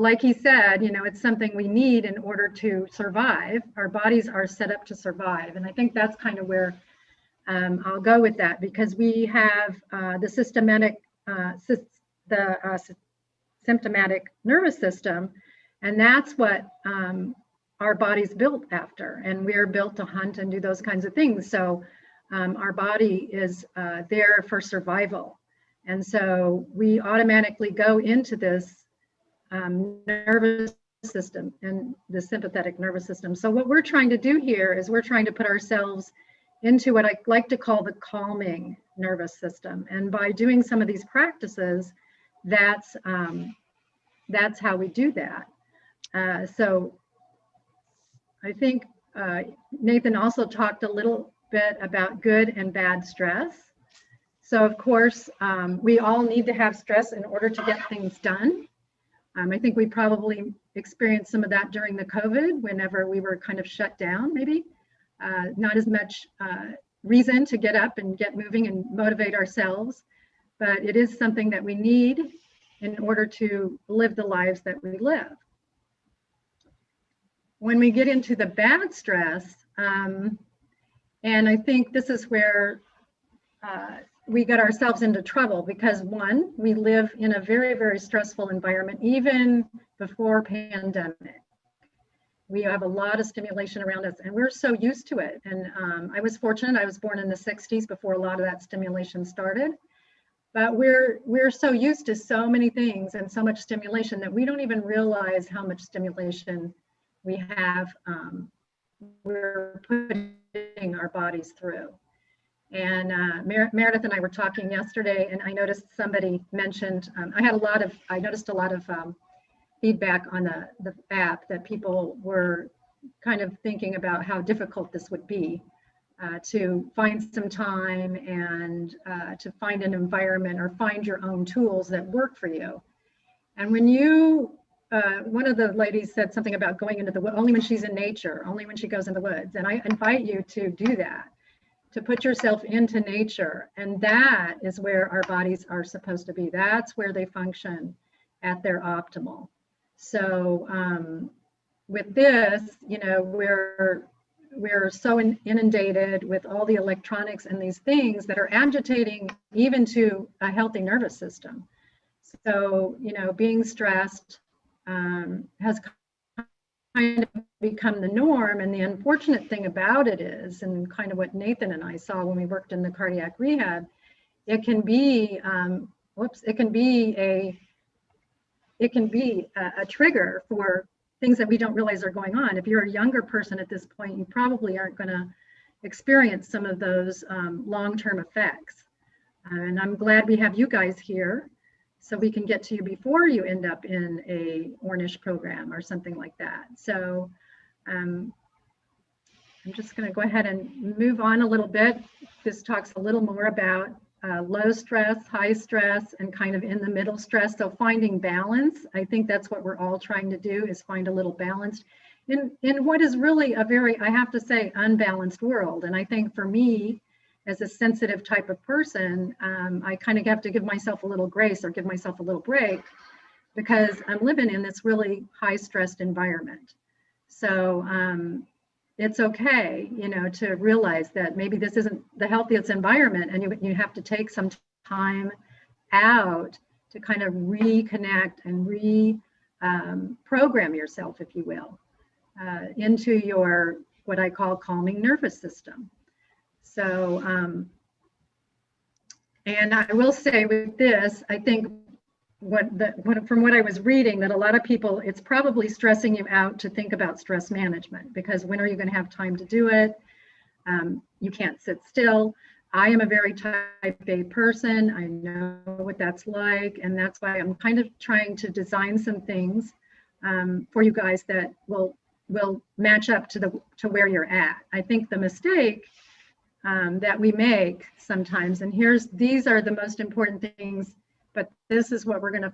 like he said, you know, it's something we need in order to survive. Our bodies are set up to survive. And I think that's kind of where I'll go with that, because we have the symptomatic nervous system, and that's what our body's built after. And we're built to hunt and do those kinds of things. So our body is there for survival. And so we automatically go into this nervous system and the sympathetic nervous system. So what we're trying to do here is we're trying to put ourselves into what I like to call the calming nervous system. And by doing some of these practices, that's how we do that. So I think Nathan also talked a little bit about good and bad stress. So of course, we all need to have stress in order to get things done. I think we probably experienced some of that during the COVID, whenever we were kind of shut down, maybe. Not as much reason to get up and get moving and motivate ourselves, but it is something that we need in order to live the lives that we live. When we get into the bad stress, and I think this is where we get ourselves into trouble, because one, we live in a very, very stressful environment, even before pandemic. We have a lot of stimulation around us, and we're so used to it. And I was fortunate, I was born in the 60s before a lot of that stimulation started. But we're so used to so many things and so much stimulation that we don't even realize how much stimulation we have, we're putting our bodies through. And Meredith and I were talking yesterday, and I noticed somebody mentioned, I noticed a lot of feedback on the app that people were kind of thinking about how difficult this would be to find some time and to find an environment or find your own tools that work for you. And when you, one of the ladies said something about going into the woods, only when she's in nature, only when she goes in the woods. And I invite you to do that, to put yourself into nature. And that is where our bodies are supposed to be. That's where they function at their optimal. So with this, you know, we're so inundated with all the electronics and these things that are agitating even to a healthy nervous system. So, you know, being stressed has kind of become the norm. And the unfortunate thing about it is, and kind of what Nathan and I saw when we worked in the cardiac rehab, it can be, it can be a trigger for things that we don't realize are going on. If you're a younger person at this point, you probably aren't going to experience some of those long-term effects. And I'm glad we have you guys here, so we can get to you before you end up in a Ornish program or something like that. So I'm just going to go ahead and move on a little bit. This talks a little more about low stress, high stress, and kind of in the middle stress. So finding balance, I think that's what we're all trying to do, is find a little balance in what is really a very, I have to say, unbalanced world. And I think for me, as a sensitive type of person, I kind of have to give myself a little grace or give myself a little break, because I'm living in this really high stressed environment. So it's okay, you know, to realize that maybe this isn't the healthiest environment, and you have to take some time out to kind of reconnect and reprogram yourself, if you will, into your, what I call, calming nervous system. So, and I will say with this, I think from what I was reading, that a lot of people, it's probably stressing you out to think about stress management, because when are you going to have time to do it? You can't sit still. I am a very type A person. I know what that's like. And that's why I'm kind of trying to design some things for you guys that will match up to where you're at. I think the mistake that we make sometimes, and these are the most important things, but this is what we're going to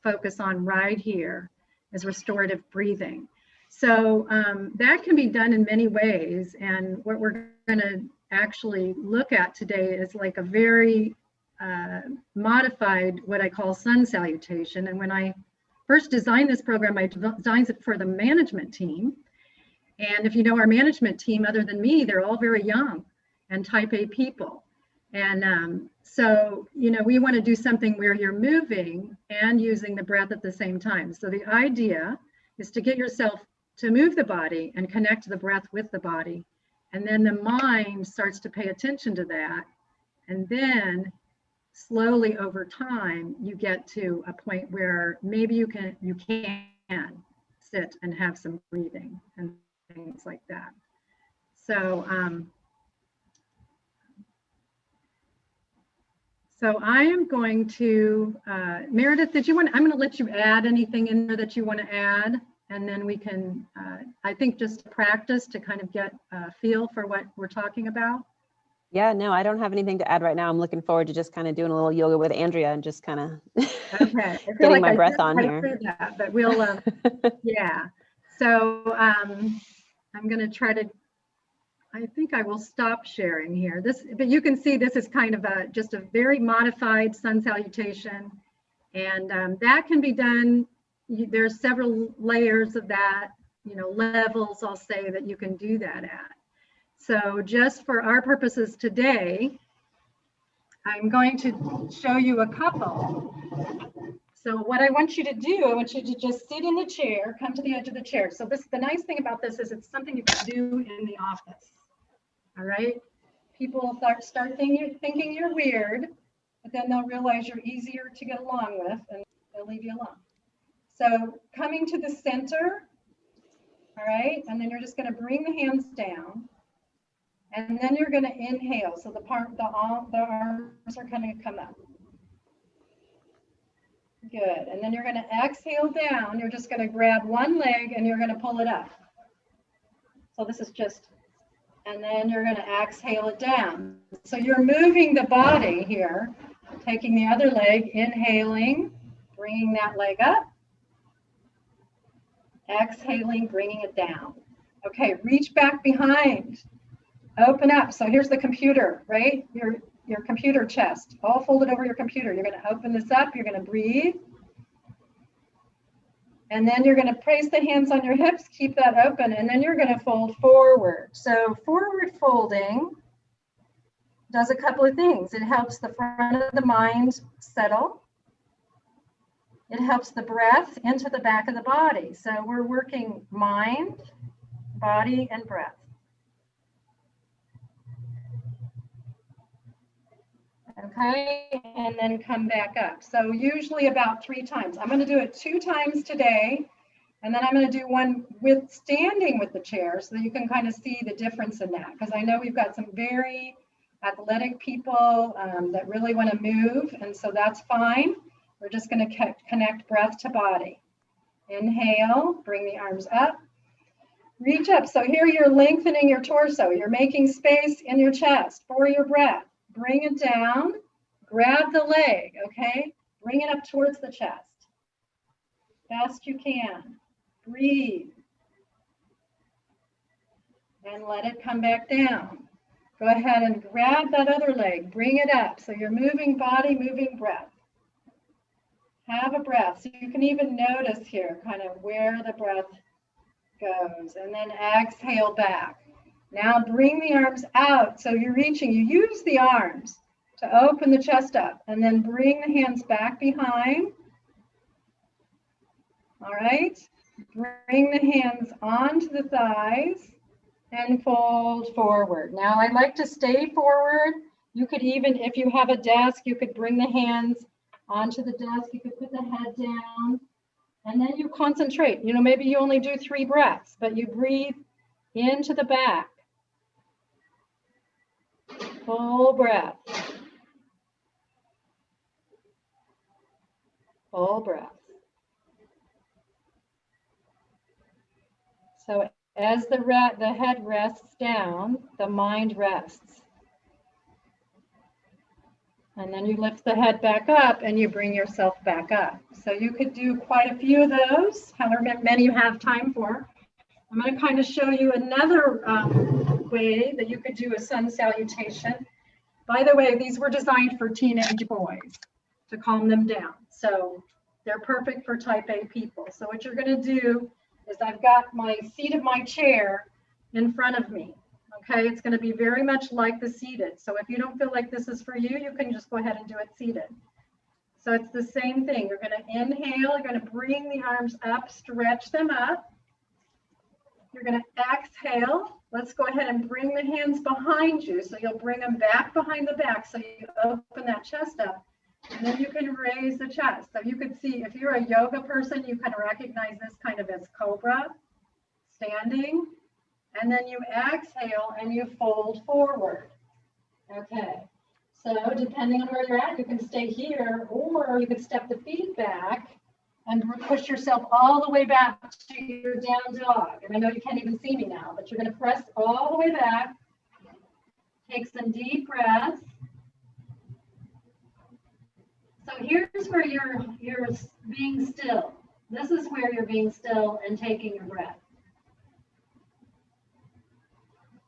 focus on right here, is restorative breathing. So that can be done in many ways. And what we're going to actually look at today is like a very modified, what I call sun salutation. And when I first designed this program, I designed it for the management team. And if you know our management team, other than me, they're all very young and type A people. And so, you know, we want to do something where you're moving and using the breath at the same time. So the idea is to get yourself to move the body and connect the breath with the body. And then the mind starts to pay attention to that. And then slowly over time, you get to a point where maybe you can sit and have some breathing and things like that. So, so I am going to, Meredith, I'm going to let you add anything in there that you want to add, and then we can, I think just practice to kind of get a feel for what we're talking about. Yeah, no, I don't have anything to add right now. I'm looking forward to just kind of doing a little yoga with Andrea and just kind of getting my breath on here. That, but we'll, yeah. So I'm going to try to, I think I will stop sharing here. But you can see this is kind of just a very modified sun salutation, and that can be done. There's several layers of that, you know, levels, I'll say, that you can do that at. So just for our purposes today, I'm going to show you a couple. So what I want you to do, I want you to just sit in the chair, come to the edge of the chair. So the nice thing about this is it's something you can do in the office. All right. People start thinking you're weird, but then they'll realize you're easier to get along with and they'll leave you alone. So coming to the center, all right, and then you're just going to bring the hands down, and then you're going to inhale. So the arms are going to come up. Good. And then you're going to exhale down. You're just going to grab one leg and you're going to pull it up. So this is just. And then you're going to exhale it down. So you're moving the body here, taking the other leg, inhaling, bringing that leg up, exhaling, bringing it down. Okay, reach back behind, open up. So here's the computer, right? Your computer chest, all folded over your computer. You're going to open this up, you're going to breathe. And then you're going to place the hands on your hips, keep that open, and then you're going to fold forward. So forward folding does a couple of things. It helps the front of the mind settle. It helps the breath into the back of the body. So we're working mind, body, and breath. Okay, and then come back up. So usually about 3 times. I'm going to do it 2 times today, and then I'm going to do one with standing with the chair so that you can kind of see the difference in that, because I know we've got some very athletic people that really want to move, and so that's fine. We're just going to connect breath to body. Inhale, bring the arms up, reach up. So here you're lengthening your torso. You're making space in your chest for your breath. Bring it down, grab the leg, okay? Bring it up towards the chest. Best you can. Breathe. And let it come back down. Go ahead and grab that other leg, bring it up. So you're moving body, moving breath. Have a breath. So you can even notice here kind of where the breath goes, and then exhale back. Now bring the arms out. So you're reaching, you use the arms to open the chest up, and then bring the hands back behind. All right. Bring the hands onto the thighs and fold forward. Now I like to stay forward. You could even, if you have a desk, you could bring the hands onto the desk. You could put the head down, and then you concentrate. You know, maybe you only do 3 breaths, but you breathe into the back. Full breath. Full breath. So as the head rests down, the mind rests. And then you lift the head back up and you bring yourself back up. So you could do quite a few of those, however many you have time for. I'm going to kind of show you another way that you could do a sun salutation. By the way, these were designed for teenage boys to calm them down. So They're perfect for type A people. So what you're going to do is I've got my seat of my chair in front of me. Okay, it's going to be very much like the seated. So if you don't feel like this is for you, you can just go ahead and do it seated. So it's the same thing. You're going to inhale, you're going to bring the arms up, stretch them up. You're going to exhale. Let's go ahead and bring the hands behind you. So you'll bring them back behind the back. So you open that chest up. And then you can raise the chest. So you could see, if you're a yoga person, you can recognize this kind of as cobra, standing. And then you exhale and you fold forward. Okay. So depending on where you're at, you can stay here, or you can step the feet back and push yourself all the way back to your down dog. And I know you can't even see me now, but you're going to press all the way back. Take some deep breaths. So here's where you're being still. This is where you're being still and taking your breath.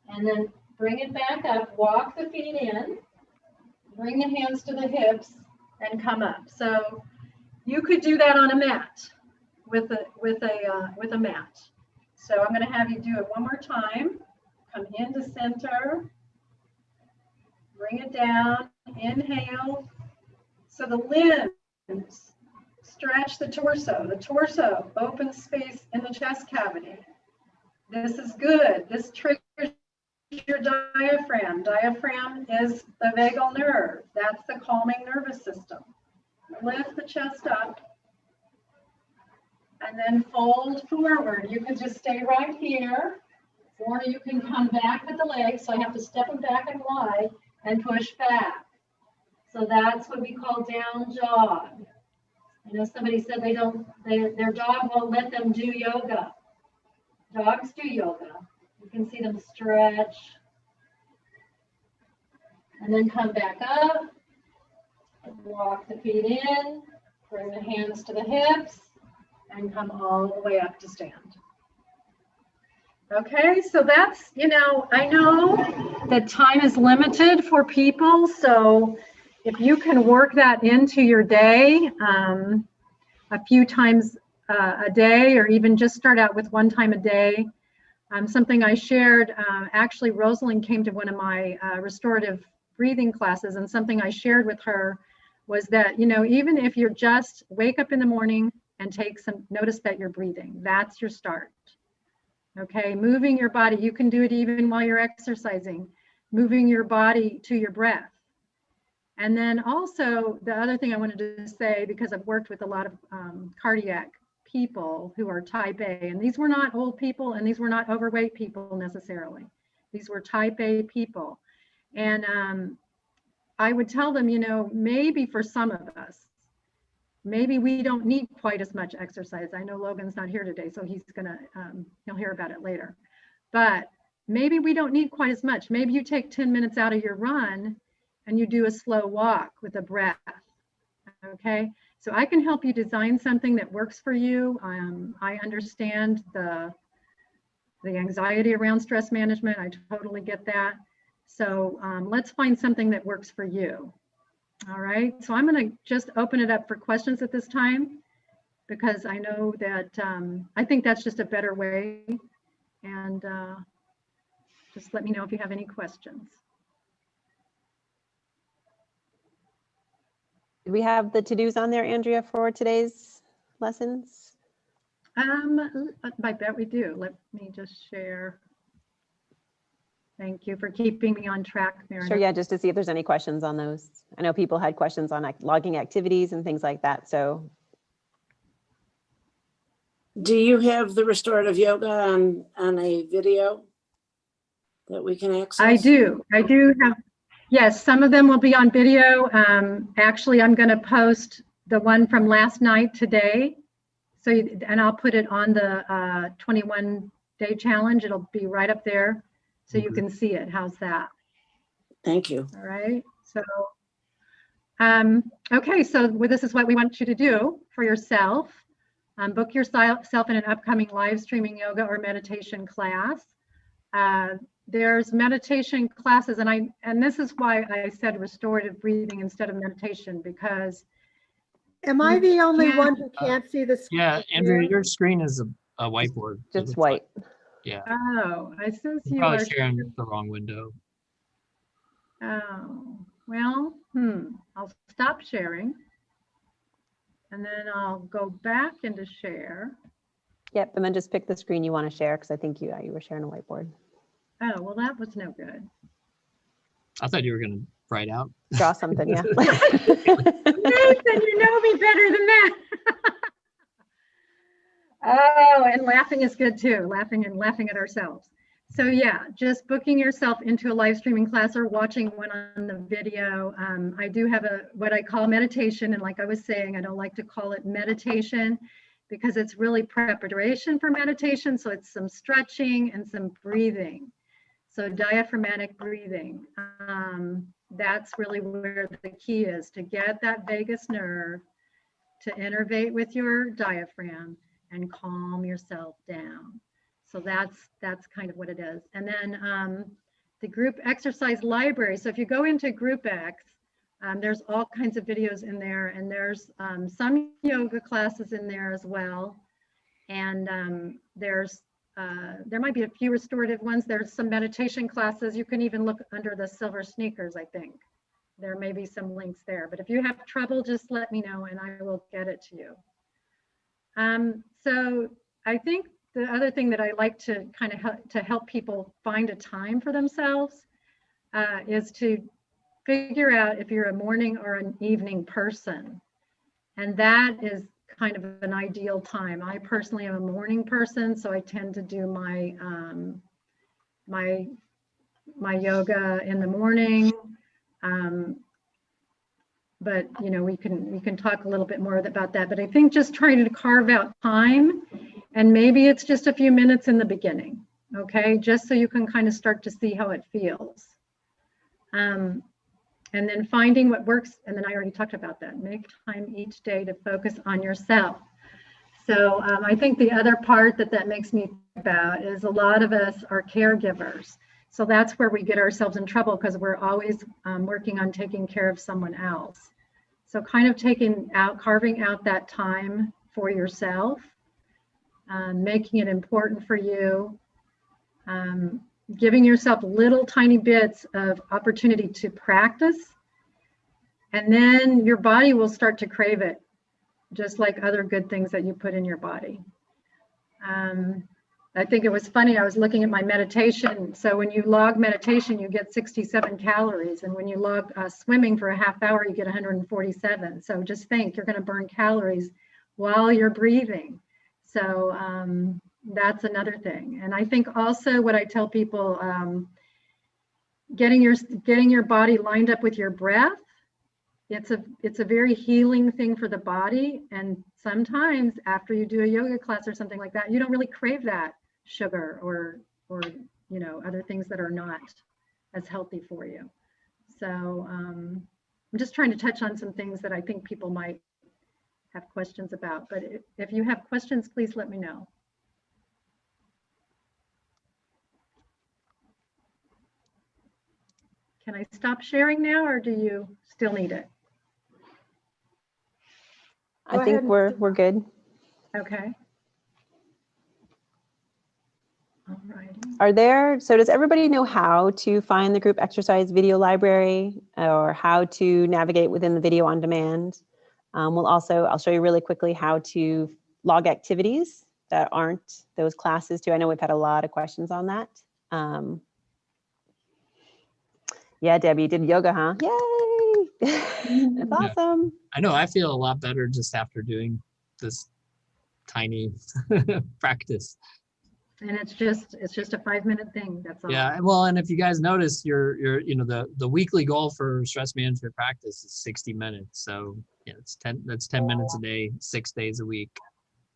And then bring it back up, walk the feet in, bring the hands to the hips, and come up. So you could do that on a mat with a mat. So I'm going to have you do it one more time. Come into center, bring it down, inhale. So the limbs stretch the torso opens space in the chest cavity. This is good. This triggers your diaphragm. Diaphragm is the vagal nerve. That's the calming nervous system. Lift the chest up and then fold forward. You can just stay right here, or you can come back with the legs. So I have to step them back and wide and push back. So that's what we call down dog. I know somebody said their dog won't let them do yoga. Dogs do yoga. You can see them stretch and then come back up, walk the feet in, bring the hands to the hips, and come all the way up to stand. Okay, so that's, I know that time is limited for people, so if you can work that into your day a few times a day, or even just start out with one time a day. Something I shared, actually Rosalind came to one of my restorative breathing classes, and something I shared with her was that, even if you're just wake up in the morning and notice that you're breathing, that's your start. Okay, moving your body, you can do it even while you're exercising, moving your body to your breath. And then also the other thing I wanted to say, because I've worked with a lot of cardiac people who are type A, and these were not old people and these were not overweight people necessarily. These were type A people. And I would tell them, maybe for some of us, maybe we don't need quite as much exercise. I know Logan's not here today, so he'll hear about it later. But maybe we don't need quite as much. Maybe you take 10 minutes out of your run and you do a slow walk with a breath. Okay, so I can help you design something that works for you. I understand the anxiety around stress management. I totally get that. So let's find something that works for you. All right, so I'm going to just open it up for questions at this time, because I know that I think that's just a better way. And just let me know if you have any questions. Did we have the to-dos on there, Andrea, for today's lessons? I bet we do. Let me just share. Thank you for keeping me on track, Meredith. Sure, yeah, just to see if there's any questions on those. I know people had questions on logging activities and things like that, so. Do you have the restorative yoga on a video that we can access? I do have, yes, some of them will be on video. Actually, I'm going to post the one from last night today. So, and I'll put it on the 21-day challenge. It'll be right up there, so you can see it. How's that? Thank you. All right. So, okay. So this is what we want you to do for yourself. Book yourself in an upcoming live streaming yoga or meditation class. There's meditation classes, and this is why I said restorative breathing instead of meditation, because Am I the only Yeah. one who can't see the screen? Yeah, Andrea, your screen is a whiteboard. it Just looks white. like. Yeah, Oh, I says you're you probably are. sharing the wrong window. Oh, well, I'll stop sharing. And then I'll go back into share. Yep, and then just pick the screen you want to share because I think you were sharing a whiteboard. Oh, well, that was no good. I thought you were gonna write out. Draw something, yeah. Nathan, you know me better than that. Oh, and laughing is good too, laughing at ourselves. So yeah, just booking yourself into a live streaming class or watching one on the video. I do have what I call meditation. And like I was saying, I don't like to call it meditation because it's really preparation for meditation. So it's some stretching and some breathing. So diaphragmatic breathing. That's really where the key is, to get that vagus nerve to innervate with your diaphragm and calm yourself down. So that's kind of what it is. And then the group exercise library. So if you go into Group X, there's all kinds of videos in there, and there's some yoga classes in there as well. And there might be a few restorative ones. There's some meditation classes. You can even look under the silver sneakers, I think. There may be some links there. But if you have trouble, just let me know and I will get it to you. So I think the other thing that I like to kind of help people find a time for themselves is to figure out if you're a morning or an evening person. And that is kind of an ideal time. I personally am a morning person, so I tend to do my my yoga in the morning. But you know, we can talk a little bit more about that. But I think just trying to carve out time, and maybe it's just a few minutes in the beginning, okay, just so you can kind of start to see how it feels. And then finding what works, and then I already talked about that. Make time each day to focus on yourself. So I think the other part that makes me think about is a lot of us are caregivers. So that's where we get ourselves in trouble, because we're always working on taking care of someone else. So kind of carving out that time for yourself, making it important for you, giving yourself little tiny bits of opportunity to practice, and then your body will start to crave it, just like other good things that you put in your body. I think it was funny, I was looking at my meditation. So when you log meditation, you get 67 calories. And when you log swimming for a half hour, you get 147. So just think, you're gonna burn calories while you're breathing. So that's another thing. And I think also what I tell people, getting your body lined up with your breath, it's a very healing thing for the body. And sometimes after you do a yoga class or something like that, you don't really crave that sugar or you know, other things that are not as healthy for you. So I'm just trying to touch on some things that I think people might have questions about. But if you have questions, please let me know. Can I stop sharing now, or do you still need it? I think we're good. Okay. All righty. So does everybody know how to find the group exercise video library or how to navigate within the video on demand? I'll show you really quickly how to log activities that aren't those classes too. I know we've had a lot of questions on that. Yeah, Debbie, you did yoga, huh? Yay! That's awesome. I know, I feel a lot better just after doing this tiny practice. And it's just a 5-minute thing. That's all. Yeah, well, and if you guys notice, your you know, the weekly goal for stress management practice is 60 minutes. So yeah, that's 10 minutes a day, 6 days a week.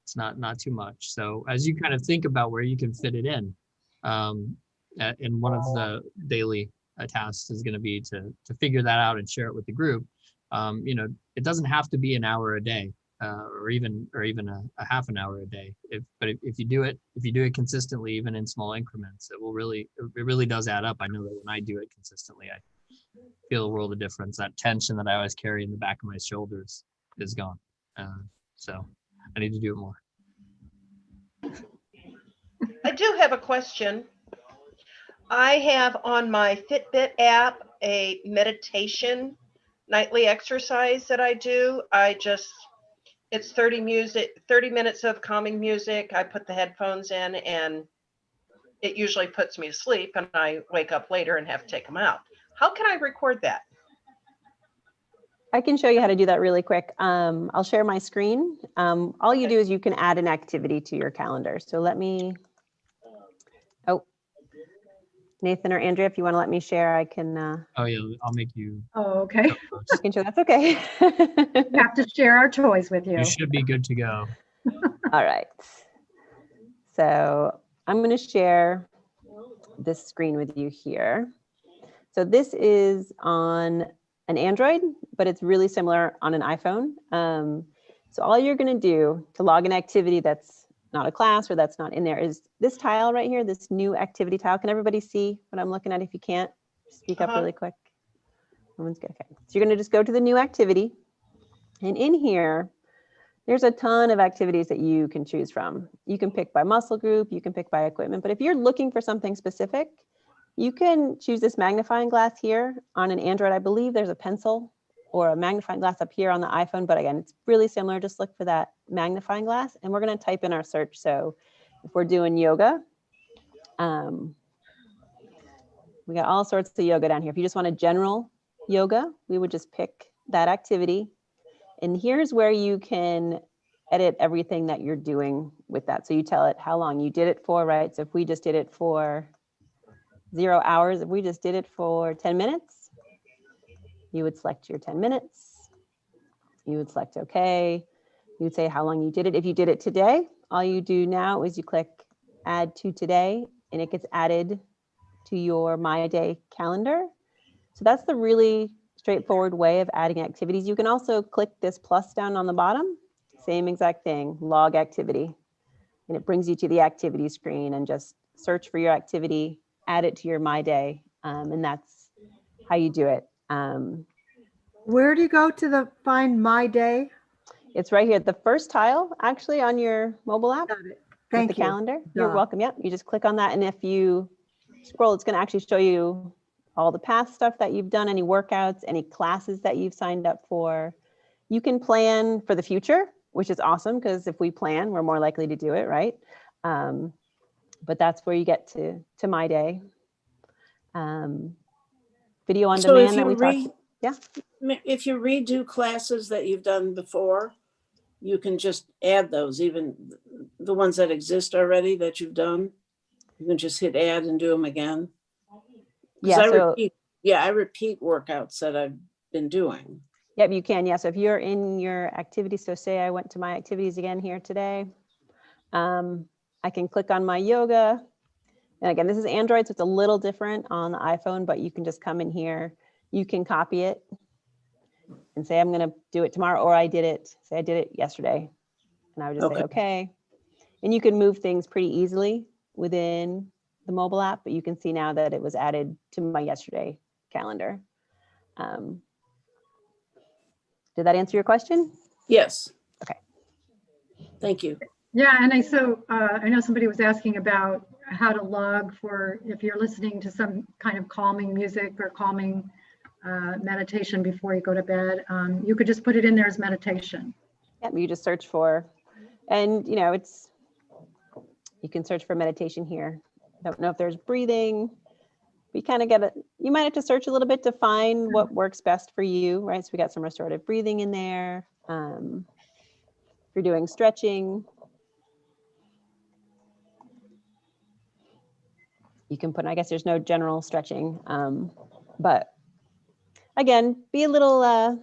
It's not too much. So as you kind of think about where you can fit it in one of the daily tasks is going to be to figure that out and share it with the group. You know, it doesn't have to be an hour a day. Or even a half an hour a day. But if you do it consistently, even in small increments, it really does add up. I know that when I do it consistently, I feel a world of difference. That tension that I always carry in the back of my shoulders is gone. So I need to do it more. I do have a question. I have on my Fitbit app a meditation nightly exercise that I do. It's 30 minutes of calming music. I put the headphones in and it usually puts me to sleep and I wake up later and have to take them out. How can I record that? I can show you how to do that really quick. I'll share my screen. All you do is you can add an activity to your calendar. So let me, oh, Nathan or Andrea, if you want to let me share, I can, Oh yeah, I'll make you. Oh, okay. I can show, that's okay. We have to share our toys with you. You should be good to go. All right. So I'm going to share this screen with you here. So this is on an Android, but it's really similar on an iPhone. So all you're going to do to log an activity that's not a class or that's not in there is this tile right here, this new activity tile. Can everybody see what I'm looking at? If you can't, speak up really quick. Everyone's good. Okay. So you're going to just go to the new activity. And in here, there's a ton of activities that you can choose from. You can pick by muscle group, you can pick by equipment, but if you're looking for something specific, you can choose this magnifying glass here. On an Android, I believe there's a pencil or a magnifying glass up here on the iPhone, but again, it's really similar. Just look for that magnifying glass and we're gonna type in our search. So if we're doing yoga, we got all sorts of yoga down here. If you just want a general yoga, we would just pick that activity. And here's where you can edit everything that you're doing with that. So you tell it how long you did it for, right? So if we just did it for 0 hours, if we just did it for 10 minutes, you would select your 10 minutes. You would select okay. You would say how long you did it. If you did it today, all you do now is you click add to today and it gets added to your My Day calendar. So that's the really straightforward way of adding activities. You can also click this plus down on the bottom, same exact thing, log activity. And it brings you to the activity screen and just search for your activity, add it to your My Day, and that's how you do it. Where do you go to find My Day? It's right here, the first tile actually on your mobile app. Got it. With Thank the you. calendar. You're Duh. welcome. Yep. You just click on that. And if you scroll, it's going to actually show you all the past stuff that you've done, any workouts, any classes that you've signed up for. You can plan for the future, which is awesome because if we plan, we're more likely to do it, right? But that's where you get to My Day. Video on So if demand that we talked. Yeah. If you redo classes that you've done before, you can just add those, even the ones that exist already that you've done. You can just hit add and do them again. Yeah. I repeat workouts that I've been doing. Yep, you can. Yeah. So if you're in your activities, so say I went to my activities again here today, I can click on my yoga. And again, this is Android, so it's a little different on the iPhone, but you can just come in here. You can copy it and say, I'm going to do it tomorrow, or I did it yesterday. And I would just say, okay. And you can move things pretty easily within the mobile app, but you can see now that it was added to my yesterday calendar. Did that answer your question? Yes. Okay. Thank you. Yeah, and I know somebody was asking about how to log for if you're listening to some kind of calming music or calming meditation before you go to bed. You could just put it in there as meditation. Yep, you just search for, and you know, you can search for meditation here. I don't know if there's breathing. We kind of you might have to search a little bit to find what works best for you, right? So we got some restorative breathing in there. If you're doing stretching, you can put, I guess there's no general stretching, but again, be a little, out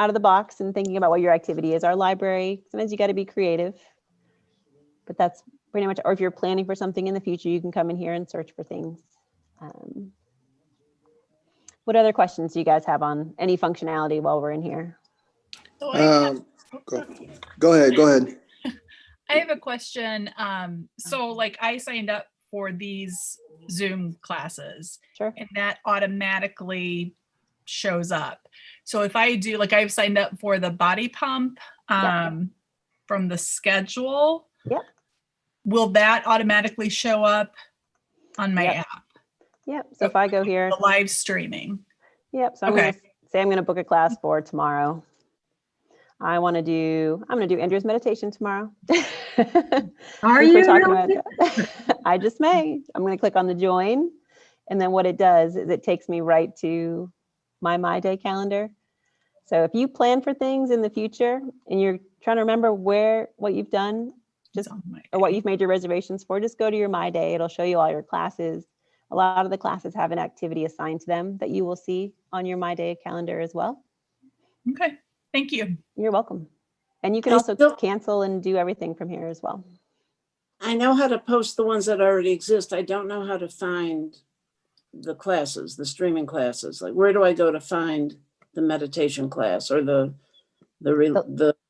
of the box and thinking about what your activity is. Our library, sometimes you got to be creative, but that's pretty much, or if you're planning for something in the future, you can come in here and search for things. What other questions do you guys have on any functionality while we're in here? So Go ahead. I have a question. So like I signed up for these Zoom classes, Sure. and that automatically shows up. So if I do, like I've signed up for the body pump from the schedule. Yep. Will that automatically show up on my Yep. app? Yep. So if I go here, The live streaming. yep. So I'm Okay. going to say I'm going to book a class for tomorrow. I'm going to do Andrew's meditation tomorrow. Are Since we're you talking really? about that. I just may. I'm going to click on the join. And then what it does is it takes me right to my day calendar. So if you plan for things in the future and you're trying to remember what you've done, It's on my or what you've made your reservations for, just go to your My Day. It'll show you all your classes. A lot of the classes have an activity assigned to them that you will see on your My Day calendar as well. Okay. Thank you. You're welcome. And you can I also still- cancel and do everything from here as well. I know how to post the ones that already exist. I don't know how to find the classes, the streaming classes. Like, where do I go to find the meditation class or the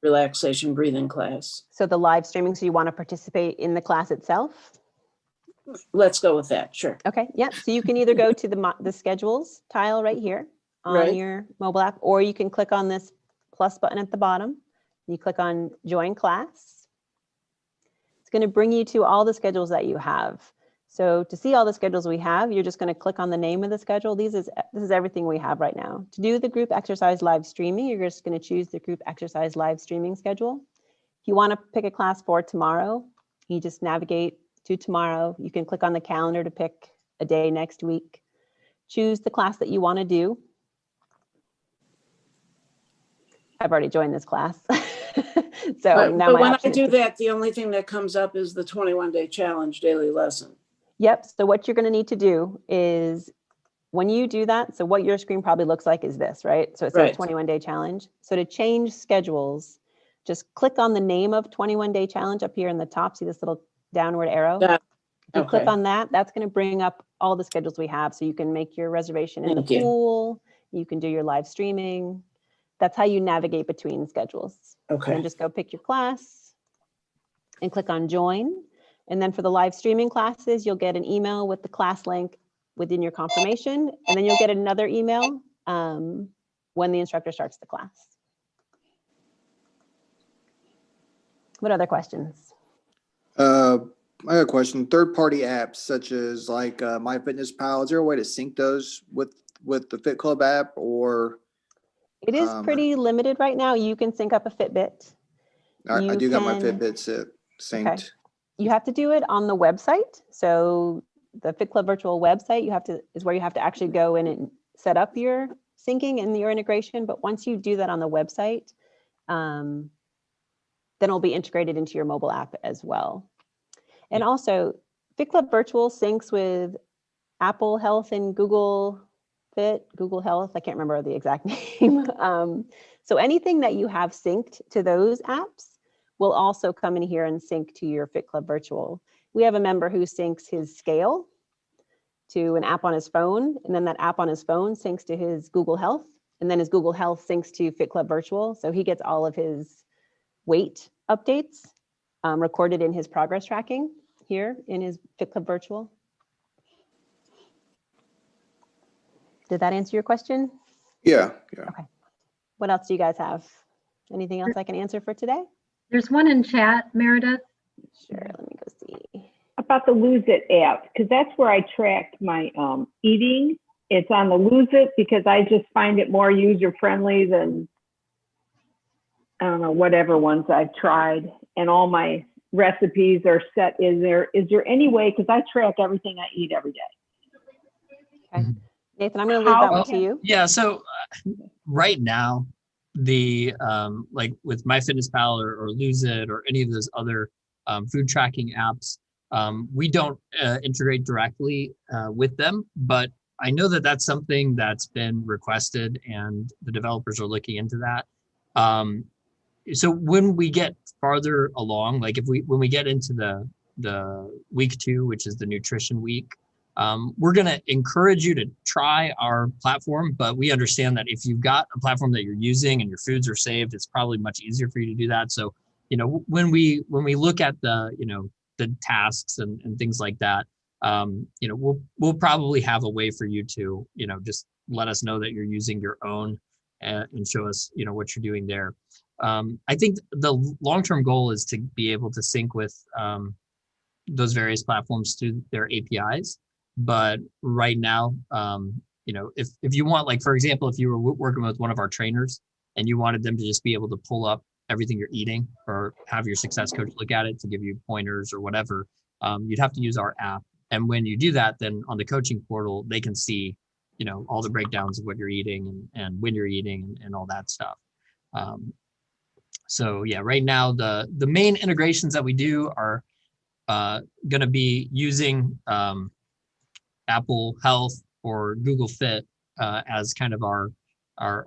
relaxation breathing class? So the live streaming, so you want to participate in the class itself? Let's go with that. Sure. Okay, yeah. So you can either go to the schedules tile right here on Right. your mobile app, or you can click on this plus button at the bottom. You click on join class. It's going to bring you to all the schedules that you have. So to see all the schedules we have, you're just going to click on the name of the schedule. This is everything we have right now. To do the group exercise live streaming, you're just going to choose the group exercise live streaming schedule. If you want to pick a class for tomorrow, you just navigate to tomorrow. You can click on the calendar to pick a day next week. Choose the class that you want to do. I've already joined this class. So now but my when I option is do to- that, the only thing that comes up is the 21-day challenge daily lesson. Yep. So what you're going to need to do is when you do that, so what your screen probably looks like is this, right? So it says Right. 21-day challenge. So to change schedules, just click on the name of 21-day challenge up here in the top. See this little downward arrow? Got it. If you click Okay. on that, that's going to bring up all the schedules we have. So you can make your reservation in Thank the you. pool. You can do your live streaming. That's how you navigate between schedules. And Okay. then just go pick your class and click on join. And then for the live streaming classes, you'll get an email with the class link within your confirmation. And then you'll get another email when the instructor starts the class. What other questions? I got a question. Third-party apps such as like MyFitnessPal, is there a way to sync those with the Fit Club app, or? It is pretty limited right now. You can sync up a Fitbit. I You do got my can- Fitbit synced. You have to do it on the website. So the Fit Club virtual website, is where you have to actually go in and set up your syncing and your integration. But once you do that on the website, then it'll be integrated into your mobile app as well. And also, Fit Club Virtual syncs with Apple Health and Google Fit, Google Health. I can't remember the exact name. So anything that you have synced to those apps will also come in here and sync to your Fit Club Virtual. We have a member who syncs his scale to an app on his phone, and then that app on his phone syncs to his Google Health, and then his Google Health syncs to Fit Club Virtual. So he gets all of his weight updates recorded in his progress tracking here in his Fit Club Virtual. Did that answer your question? Yeah. What else do you guys have? Anything else I can answer for today? There's one in chat, Meredith. Sure, let me go see. About the Lose It app, because that's where I track my eating. It's on the Lose It because I just find it more user friendly than, I don't know, whatever ones I've tried. And all my recipes are set. Is there any way, because I track everything I eat every day. Okay. Nathan, I'm going to leave that How one to you. Yeah, so right now, the like with MyFitnessPal or Lose It or any of those other food tracking apps, we don't integrate directly with them, but I know that that's something that's been requested and the developers are looking into that. So when we get farther along, like when we get into the week 2, which is the nutrition week, we're going to encourage you to try our platform, but we understand that if you've got a platform that you're using and your foods are saved, it's probably much easier for you to do that. So, when we look at the tasks and things like that, we'll probably have a way for you to, just let us know that you're using your own and show us, what you're doing there. I think the long-term goal is to be able to sync with those various platforms through their APIs. But right now, you know, if you want, like, for example, if you were working with one of our trainers and you wanted them to just be able to pull up everything you're eating, or have your success coach look at it to give you pointers or whatever, you'd have to use our app. And when you do that, then on the coaching portal, they can see, you know, all the breakdowns of what you're eating and when you're eating and all that stuff. So yeah, right now the main integrations that we do are going to be using Apple Health or Google Fit as kind of our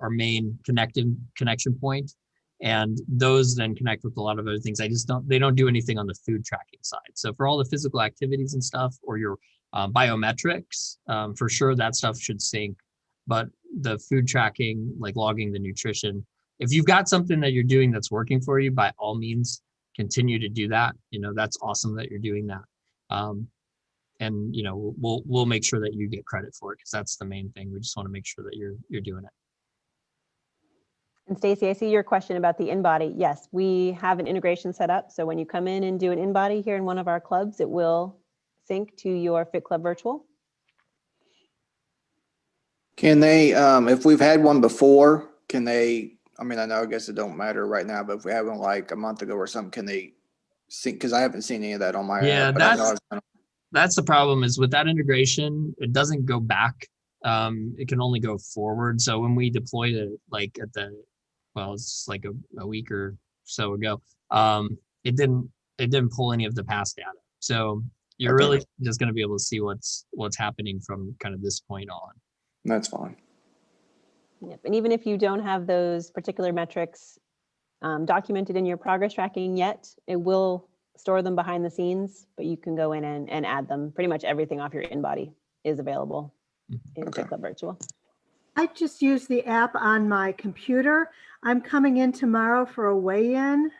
main connection point. And those then connect with a lot of other things. They don't do anything on the food tracking side. So for all the physical activities and stuff, or your biometrics, for sure that stuff should sync. But the food tracking, like logging the nutrition, if you've got something that you're doing that's working for you, by all means, continue to do that. You know, that's awesome that you're doing that. And you know, we'll make sure that you get credit for it, because that's the main thing. We just want to make sure that you're doing it. And Stacy, I see your question about the InBody. Yes, we have an integration set up. So when you come in and do an InBody here in one of our clubs, it will sync to your Fit Club Virtual. Can they, if we've had one before, can they, I mean, I guess it don't matter right now, but if we had one like a month ago or something, can they sync? Because I haven't seen any of that on my app. Yeah, that's the problem, is with that integration, it doesn't go back. It can only go forward. So when we deployed it, like it's like a week or so ago, it didn't pull any of the past data. So you're really just going to be able to see what's happening from kind of this point on. That's fine. Yep. And even if you don't have those particular metrics documented in your progress tracking yet, it will store them behind the scenes, but you can go in and add them. Pretty much everything off your InBody is available in Fit Club Virtual. I just use the app on my computer. I'm coming in tomorrow for a weigh-in.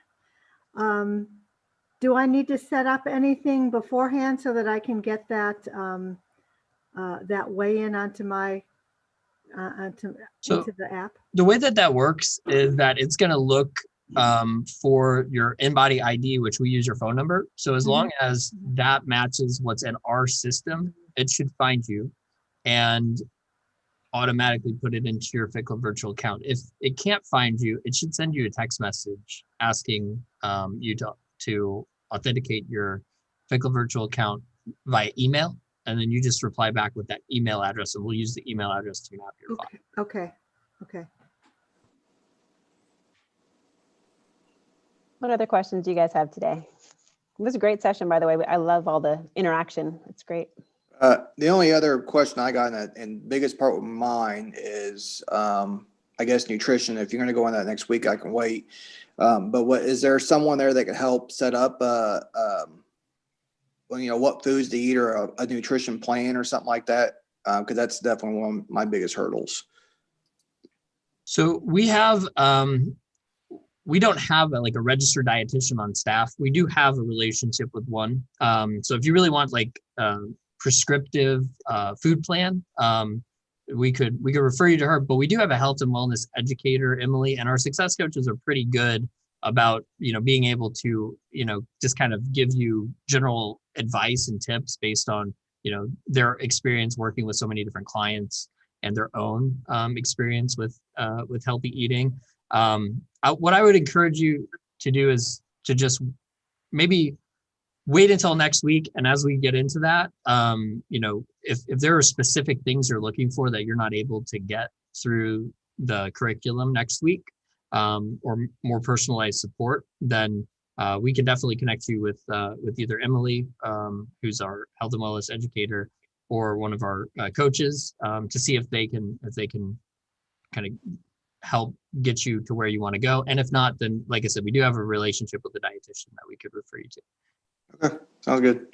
Do I need to set up anything beforehand so that I can get that that weigh-in onto my into the app? The way that works is that it's going to look for your InBody ID, which we use your phone number. So as long as that matches what's in our system, it should find you and automatically put it into your Fit Club Virtual account. If it can't find you, it should send you a text message asking you to authenticate your Fit Club Virtual account via email. And then you just reply back with that email address, and we'll use the email address to map your file. Okay. What other questions do you guys have today? It was a great session, by the way. I love all the interaction. It's great. The only other question I got, and biggest part of mine is, I guess, nutrition. If you're going to go on that next week, I can wait. But is there someone there that could help set up, what foods to eat, or a nutrition plan or something like that? Because that's definitely one of my biggest hurdles. So we have, we don't have a registered dietitian on staff. We do have a relationship with one. So if you really want prescriptive food plan, we could refer you to her, but we do have a health and wellness educator, Emily, and our success coaches are pretty good about, being able to, just kind of give you general advice and tips based on, their experience working with so many different clients and their own experience with healthy eating. What I would encourage you to do is to just maybe wait until next week. And as we get into that, if there are specific things you're looking for that you're not able to get through the curriculum next week, or more personalized support, then we can definitely connect you with either Emily, who's our health and wellness educator, or one of our coaches, to see if they can kind of help get you to where you want to go. And if not, then like I said, we do have a relationship with the dietitian that we could refer you to. Okay, sounds good.